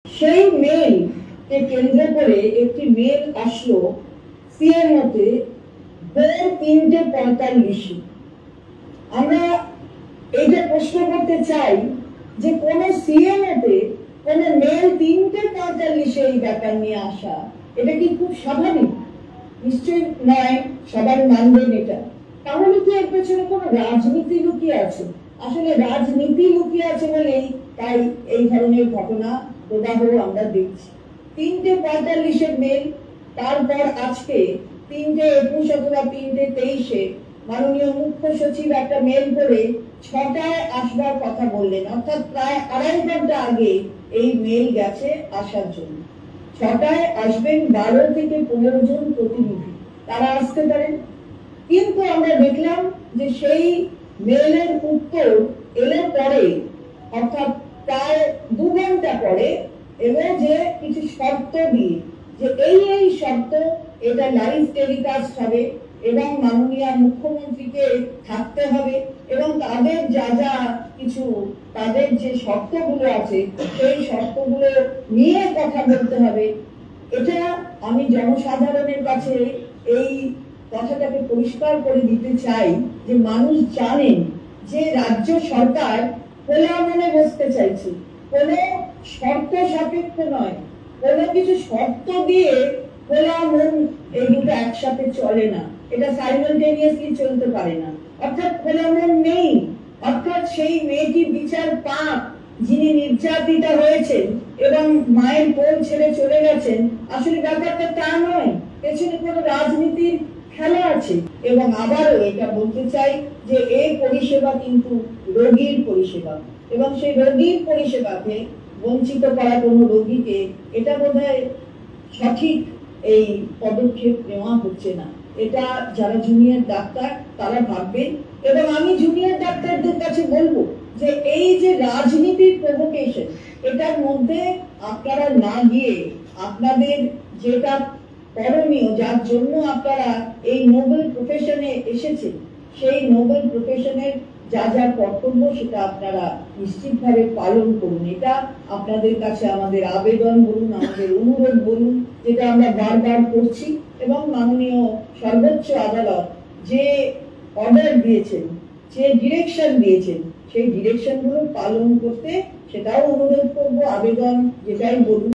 সেই মেল কে কেন্দ্র করে একটি মেল আসলো সিএমওতে ভোর ৩:৪৫। আমরা এইটা প্রশ্ন করতে চাই যে কোন সিএমওতে কোন মেল ৩:৪৫ এই ব্যাপার নিয়ে আসা, এটা কি খুব স্বাভাবিক? নিশ্চয়ই নয়, সবার মানবেন এটা। তাহলে কি এর পেছনে কোনো রাজনীতি লুকিয়ে আছে? আসলে রাজনীতি লুকিয়ে আছে বলেই তাই এই ধরনের ঘটনা প্রবাহ আমরা দেখছি। ৩:৪৫ মেল, তারপর আজকে ৩:২১ অথবা ৩:২৩ মাননীয় মুখ্য সচিব একটা মেল করে ৬টায় আসবার কথা বললেন, অর্থাৎ প্রায় ২.৫ ঘন্টা আগে এই মেল গেছে আসার জন্য। ৬টায় আসবেন ১২ থেকে ১৫ জন প্রতিনিধি, তারা আসতে পারেন। কিন্তু আমরা দেখলাম যে সেই মেলের উত্তর এলো পরে, অর্থাৎ প্রায় ২ ঘন্টা পরে এলো যে কিছু শর্ত দিয়ে, যে এই শর্ত, এটা লাইভ টেলিকাস্ট হবে এবং মাননীয় মুখ্যমন্ত্রীকে থাকতে হবে এবং তাদের যা কিছু তাদের যে শর্তগুলো আছে সেই শর্তগুলো নিয়ে কথা বলতে হবে। এটা আমি জনসাধারণের কাছে এই কথাটাকে পরিষ্কার করে দিতে চাই যে মানুষ জানেন যে রাজ্য সরকার খোলা মনে বসতে চাইছে, কোনো শর্ত সাপেক্ষ নয়। কোনো কিছু শর্ত দিয়ে খোলা মন, এই দুটো একসাথে চলে না, এটা সাইমালটেনিয়াসলি চলতে পারে না। অর্থাৎ খোলা মন নেই, অর্থাৎ সেই মেয়েটি বিচার পাক, যিনি নির্যাতিতা হয়েছেন এবং মায়ের কোল ছেড়ে চলে গেছেন, আসলে ব্যাপারটা তা নয়, পেছনে কোনো রাজনীতির খেলা আছে। এবং আবারও এটা বলতে চাই যে এই পরিষেবা কিন্তু রোগীর পরিষেবা, এবং সেই রোগীর পরিষেবাকে বঞ্চিত করা কোনো রোগীকে, এটা বোধহয় সঠিক এই পদক্ষেপ নেওয়া হচ্ছে না। এটা যারা জুনিয়র ডাক্তার তারা ভাববেন, এবং আমি জুনিয়র ডাক্তারদের কাছে বলবো যে এই যে রাজনীতির প্রভোকেশন, এটার মধ্যে আপনারা না গিয়ে আপনাদের যেটা করণীয়, যার জন্য আপনারা এই নোবেল প্রফেশনে এসেছেন, সেই নোবেল প্রফেশনের যা কর্তব্য সেটা আপনারা নিশ্চিতভাবে পালন করুন। এটা আপনাদের কাছে আমাদের আবেদন বলুন, আমাদের অনুরোধ বলুন, যেটা আমরা বারবার করছি। এবং মাননীয় সর্বোচ্চ আদালত যে অর্ডার দিয়েছেন, যে ডিরেকশন দিয়েছেন, সেই ডিরেকশনগুলো পালন করতে সেটাও অনুরোধ করবো, আবেদন যেটাই বলুন।